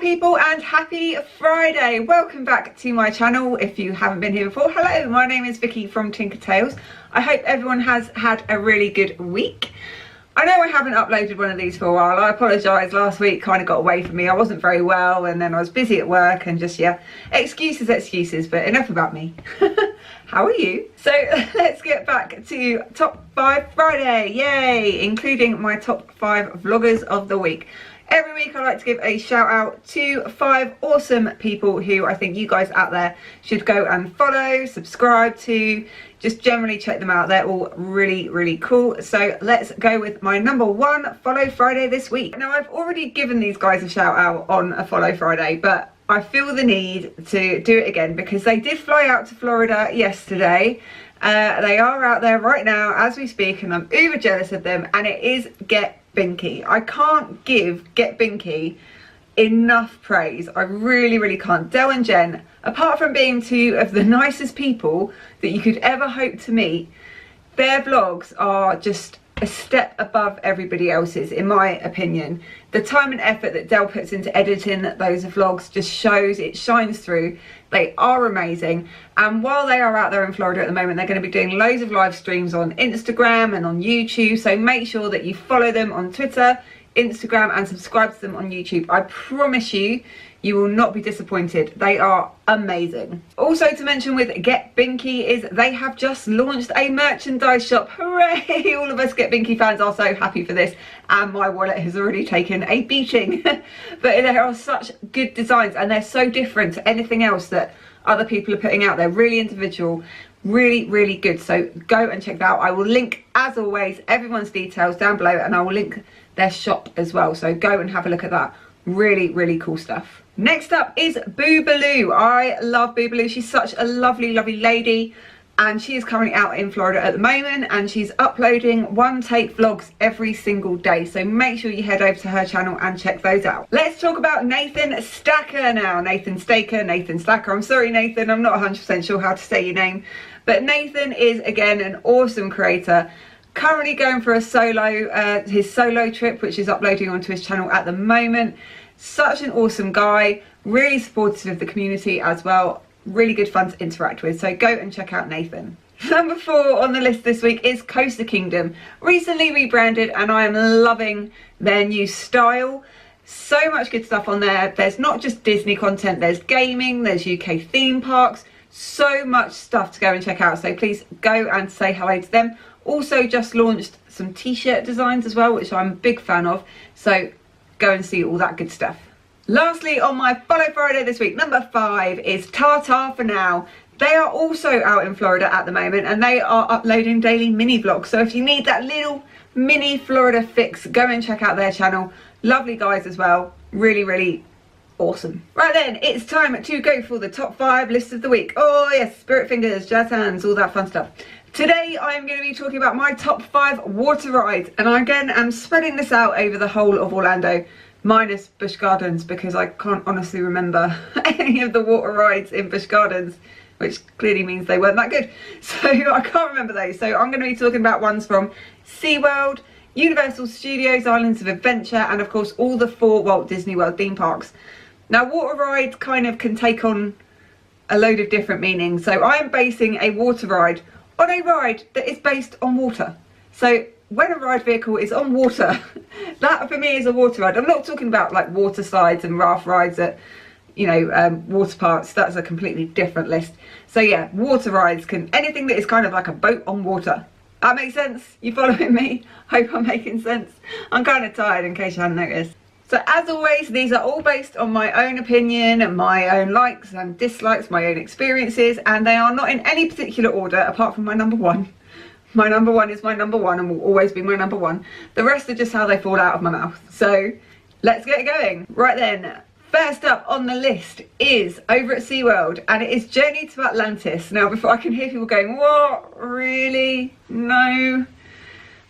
People, and happy Friday. Welcome back to my channel if you haven't been here before. Hello, my name is Vicky from Tinker Tales. I hope everyone has had a really good week. I know I haven't uploaded one of these for a while. I apologise, last week kind of got away from me. I wasn't very well and then I was busy at work and just, yeah, excuses, but enough about me. How are you? So let's get back to Top 5 Friday, yay, including my top 5 vloggers of the week. Every week I like to give a shout out to 5 awesome people who I think you guys out there should go and follow, subscribe to, just generally check them out. They're all really cool. So let's go with my number 1 Follow Friday this week. Now I've already given these guys a shout out on a Follow Friday, but I feel the need to do it again because they did fly out to Florida yesterday. They are out there right now as we speak and I'm uber jealous of them, and it is Binky. I can't give Get Binky enough praise. I really can't. Del and Jen, apart from being 2 of the nicest people that you could ever hope to meet, their vlogs are just a step above everybody else's, in my opinion. The time and effort that Del puts into editing those vlogs just shows, it shines through. They are amazing, and while they are out there in Florida at the moment, they're going to be doing loads of live streams on Instagram and on YouTube, so make sure that you follow them on Twitter, Instagram, and subscribe to them on YouTube. I promise you, you will not be disappointed. They are amazing. Also to mention with Get Binky is they have just launched a merchandise shop. Hooray! All of us Get Binky fans are so happy for this, and my wallet has already taken a beating. But there are such good designs and they're so different to anything else that other people are putting out. They're really individual, really good. So go and check that out. I will link, as always, everyone's details down below, and I will link their shop as well. So go and have a look at that. Really cool stuff. Next up is BooBaloo. I love BooBaloo. She's such a lovely lady, and she is currently out in Florida at the moment, and she's uploading one take vlogs every single day, so make sure you head over to her channel and check those out. Let's talk about Nathan Stacker now. Nathan Stacker. I'm sorry Nathan, I'm not 100% sure how to say your name, but Nathan is again an awesome creator. Currently going for a his solo trip, which is uploading onto his channel at the moment. Such an awesome guy, really supportive of the community as well, really good fun to interact with, so go and check out Nathan. Number 4 on the list this week is Coaster Kingdom, recently rebranded, and I am loving their new style. So much good stuff on there. There's not just Disney content, there's gaming, there's UK theme parks, so much stuff to go and check out, so please go and say hello to them. Also just launched some t-shirt designs as well, which I'm a big fan of, so go and see all that good stuff. Lastly on my Follow Friday this week, number 5 is Tartar for Now. They are also out in Florida at the moment, and they are uploading daily mini vlogs, so if you need that little mini Florida fix, go and check out their channel. Lovely guys as well, really awesome. Right then, it's time to go for the top 5 list of the week. Oh yes, spirit fingers, jazz hands, all that fun stuff. Today I am going to be talking about my top 5 water rides, and I again am spreading this out over the whole of Orlando, minus Busch Gardens, because I can't honestly remember any of the water rides in Busch Gardens, which clearly means they weren't that good. So I can't remember those. So I'm going to be talking about ones from SeaWorld, Universal Studios, Islands of Adventure, and of course all the 4 Walt Disney World theme parks. Now water rides kind of can take on a load of different meanings, so I am basing a water ride on a ride that is based on water. So when a ride vehicle is on water, that for me is a water ride. I'm not talking about like water slides and raft rides at, you know, water parks. That's a completely different list. So yeah, water rides can, anything that is kind of like a boat on water. That makes sense? You following me? Hope I'm making sense. I'm kind of tired in case you hadn't noticed. So as always, these are all based on my own opinion and my own likes and dislikes, my own experiences, and they are not in any particular order apart from my number 1. My number 1 is my number 1 and will always be my number 1. The rest are just how they fall out of my mouth. So let's get going. Right then, first up on the list is over at SeaWorld, and it is Journey to Atlantis. Now before, I can hear people going, what? Really? No?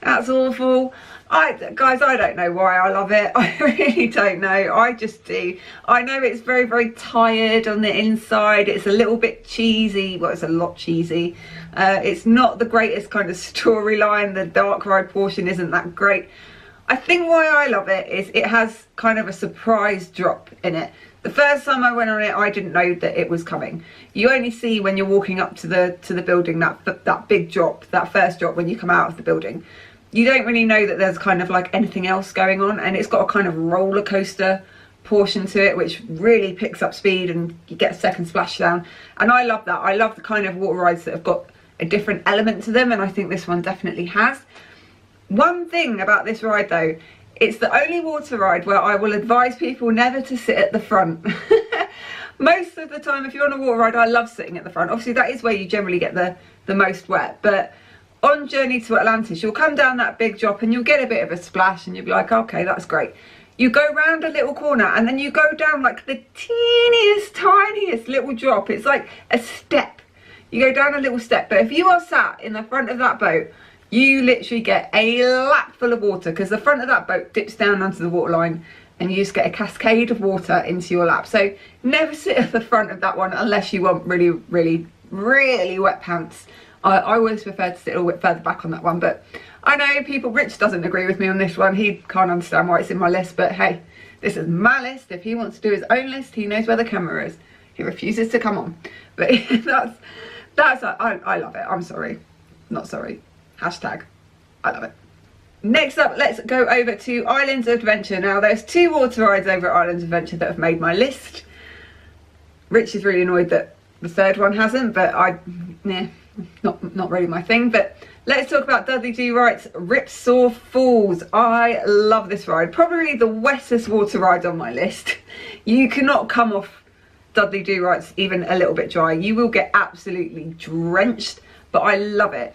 That's awful. Guys, I don't know why I love it. I really don't know. I just do. I know it's very, very tired on the inside. It's a little bit cheesy. Well, it's a lot cheesy. It's not the greatest kind of storyline. The dark ride portion isn't that great. I think why I love it is it has kind of a surprise drop in it. The first time I went on it, I didn't know that it was coming. You only see when you're walking up to the building that big drop, that first drop when you come out of the building. You don't really know that there's kind of like anything else going on, and it's got a kind of roller coaster portion to it which really picks up speed, and you get a second splashdown, and I love that. I love the kind of water rides that have got a different element to them, and I think this one definitely has. One thing about this ride though, it's the only water ride where I will advise people never to sit at the front. Most of the time if you're on a water ride, I love sitting at the front. Obviously that is where you generally get the most wet, but on Journey to Atlantis, you'll come down that big drop and you'll get a bit of a splash and you'll be like, okay, that's great. You go round a little corner and then you go down like the teeniest, tiniest little drop. It's like a step. You go down a little step, but if you are sat in the front of that boat, you literally get a lap full of water, because the front of that boat dips down onto the waterline and you just get a cascade of water into your lap. So never sit at the front of that one unless you want really, really, really wet pants. I always prefer to sit a little bit further back on that one, but I know people, Rich doesn't agree with me on this one. He can't understand why it's in my list, but hey, this is my list. If he wants to do his own list, he knows where the camera is. He refuses to come on. But I love it. I'm sorry. Not sorry. Hashtag, I love it. Next up, let's go over to Islands of Adventure. Now, there's 2 water rides over at Islands of Adventure that have made my list. Rich is really annoyed that the third one hasn't, but not really my thing. But let's talk about Dudley Do Right's Ripsaw Falls. I love this ride. Probably the wettest water ride on my list. You cannot come off Dudley Do Right's even a little bit dry. You will get absolutely drenched, but I love it.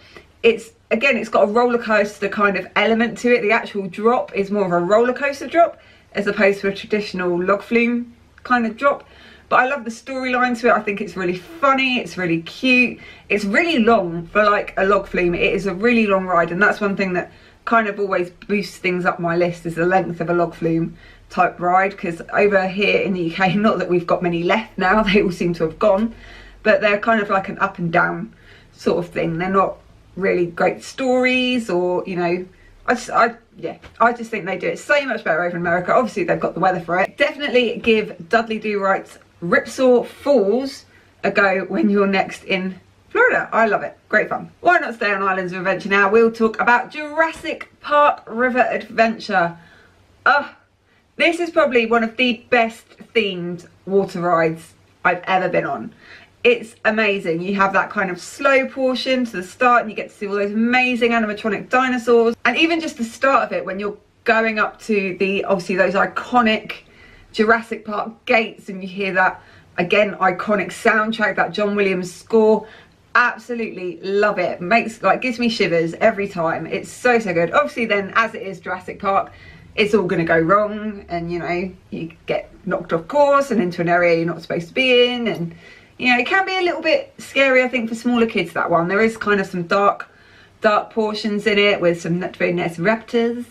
Again, it's got a roller coaster kind of element to it. The actual drop is more of a roller coaster drop as opposed to a traditional log flume kind of drop. But I love the storyline to it. I think it's really funny. It's really cute. It's really long for like a log flume. It is a really long ride, and that's one thing that kind of always boosts things up my list, is the length of a log flume type ride. Because over here in the UK, not that we've got many left now, they all seem to have gone, but they're kind of like an up and down sort of thing. They're not really great stories, or you know, I just think they do it so much better over in America. Obviously they've got the weather for it. Definitely give Dudley Do Right's Ripsaw Falls a go when you're next in Florida. I love it. Great fun. Why not stay on Islands of Adventure now? We'll talk about Jurassic Park River Adventure. This is probably one of the best themed water rides I've ever been on. It's amazing. You have that kind of slow portion to the start and you get to see all those amazing animatronic dinosaurs, and even just the start of it when you're going up to obviously those iconic Jurassic Park gates, and you hear that again iconic soundtrack, that John Williams score. Absolutely love it. Gives me shivers every time. It's so good. Obviously then, as it is Jurassic Park, it's all going to go wrong, and you know, you get knocked off course and into an area you're not supposed to be in, and you know, it can be a little bit scary, I think, for smaller kids, that one. There is kind of some dark portions in it with some very nice raptors,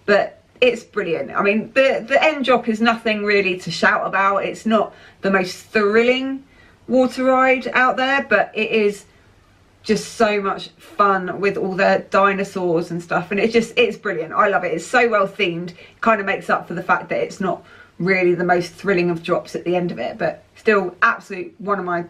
but it's brilliant. I mean, the end drop is nothing really to shout about. It's not the most thrilling water ride out there, but it is just so much fun with all the dinosaurs and stuff, and it's brilliant. I love it. It's so well themed. It kind of makes up for the fact that it's not really the most thrilling of drops at the end of it, but still absolute one of my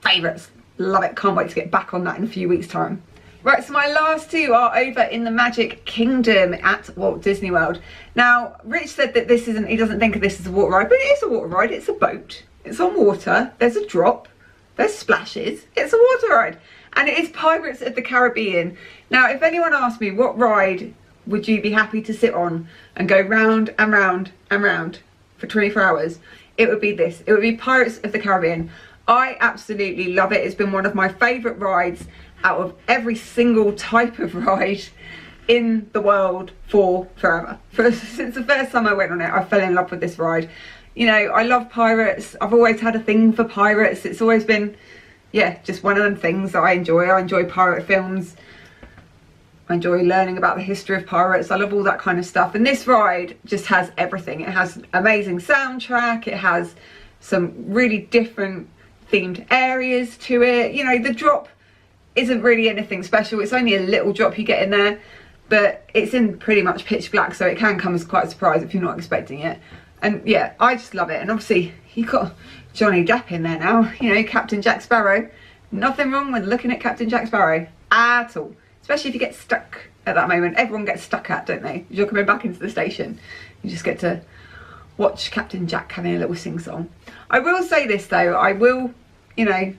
favourites. Love it. Can't wait to get back on that in a few weeks time. Right, so my last 2 are over in the Magic Kingdom at Walt Disney World. Now, Rich said that he doesn't think of this as a water ride, but it is a water ride. It's a boat. It's on water. There's a drop. There's splashes. It's a water ride. And it is Pirates of the Caribbean. Now, if anyone asked me what ride would you be happy to sit on and go round and round and round for 24 hours, it would be this. It would be Pirates of the Caribbean. I absolutely love it. It's been one of my favourite rides out of every single type of ride in the world for forever. Since the first time I went on it, I fell in love with this ride. You know, I love pirates. I've always had a thing for pirates. It's always been, yeah, just one of them things that I enjoy. I enjoy pirate films. I enjoy learning about the history of pirates. I love all that kind of stuff. And this ride just has everything. It has amazing soundtrack. It has some really different themed areas to it. You know, the drop isn't really anything special. It's only a little drop you get in there, but it's in pretty much pitch black, so it can come as quite a surprise if you're not expecting it. And yeah, I just love it. And obviously you got Johnny Depp in there now, you know, Captain Jack Sparrow. Nothing wrong with looking at Captain Jack Sparrow at all. Especially if you get stuck at that moment. Everyone gets stuck at, don't they? If you're coming back into the station, you just get to watch Captain Jack having a little sing-song. I will say this though, I will, you know,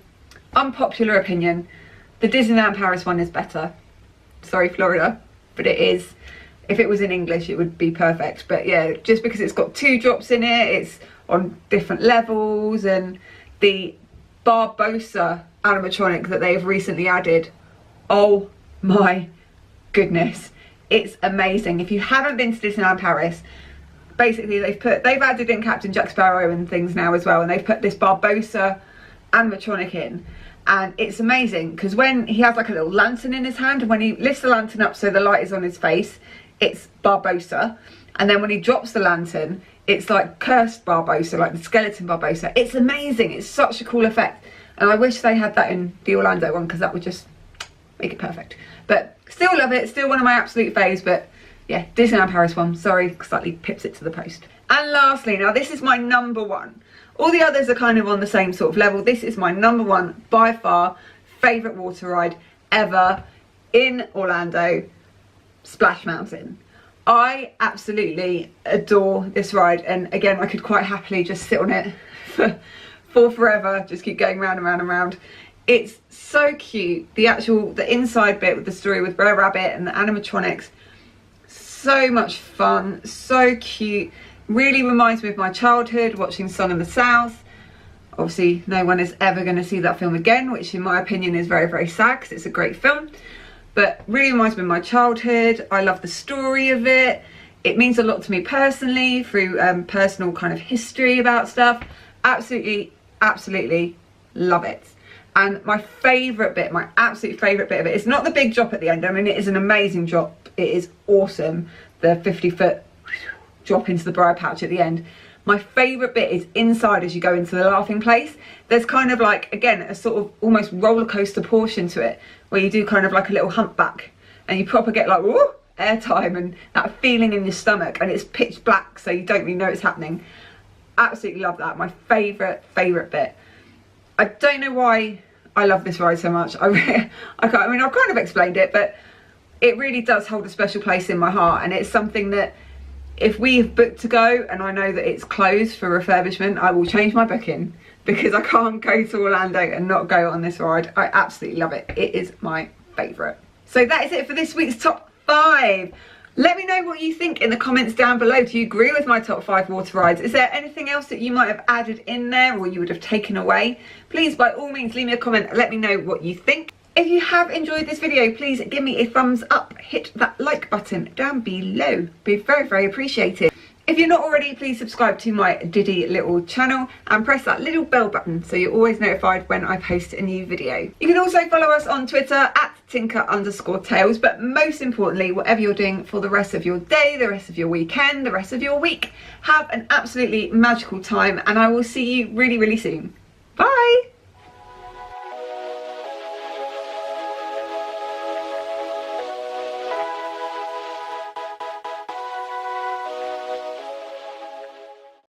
unpopular opinion, the Disneyland Paris one is better. Sorry Florida, but it is. If it was in English it would be perfect. But yeah, just because it's got 2 drops in it, it's on different levels, and the Barbossa animatronic that they've recently added, oh my goodness, it's amazing. If you haven't been to Disneyland Paris, basically they've added in Captain Jack Sparrow and things now as well, and they've put this Barbossa animatronic in, and it's amazing because when he has like a little lantern in his hand, and when he lifts the lantern up so the light is on his face, it's Barbossa, and then when he drops the lantern, it's like cursed Barbossa, like the skeleton Barbossa. It's amazing. It's such a cool effect, and I wish they had that in the Orlando one because that would just make it perfect. But still love it, still one of my absolute faves. But yeah, Disneyland Paris one, sorry, slightly pips it to the post. And lastly, now this is my number one. All the others are kind of on the same sort of level. This is my number one, by far, favourite water ride ever in Orlando, Splash Mountain. I absolutely adore this ride, and again, I could quite happily just sit on it for forever, just keep going round and round and round. It's so cute. The inside bit with the story with Brer Rabbit and the animatronics, so much fun, so cute. Really reminds me of my childhood watching Song of the South. Obviously no one is ever going to see that film again, which in my opinion is very, very sad because it's a great film. But really reminds me of my childhood. I love the story of it. It means a lot to me personally through personal kind of history about stuff. Absolutely, absolutely love it. And my favourite bit, my absolute favourite bit of it, is not the big drop at the end. I mean, it is an amazing drop. It is awesome. The 50-foot drop into the briar pouch at the end. My favourite bit is inside as you go into the laughing place. There's kind of like, again, a sort of almost roller coaster portion to it, where you do kind of like a little humpback, and you proper get like, whoa, airtime and that feeling in your stomach, and it's pitch black, so you don't really know it's happening. Absolutely love that. My favourite bit. I don't know why I love this ride so much. I mean, I've kind of explained it, but it really does hold a special place in my heart, and it's something that if we've booked to go and I know that it's closed for refurbishment, I will change my booking, because I can't go to Orlando and not go on this ride. I absolutely love it. It is my favourite. So that is it for this week's top 5. Let me know what you think in the comments down below. Do you agree with my top 5 water rides? Is there anything else that you might have added in there or you would have taken away? Please, by all means, leave me a comment and let me know what you think. If you have enjoyed this video, please give me a thumbs up. Hit that like button down below. Be very, very appreciated. If you're not already, please subscribe to my Diddy little channel and press that little bell button so you're always notified when I post a new video. You can also follow us on Twitter at Tinker_Tails, but most importantly, whatever you're doing for the rest of your day, the rest of your weekend, the rest of your week, have an absolutely magical time, and I will see you really, really soon. Bye!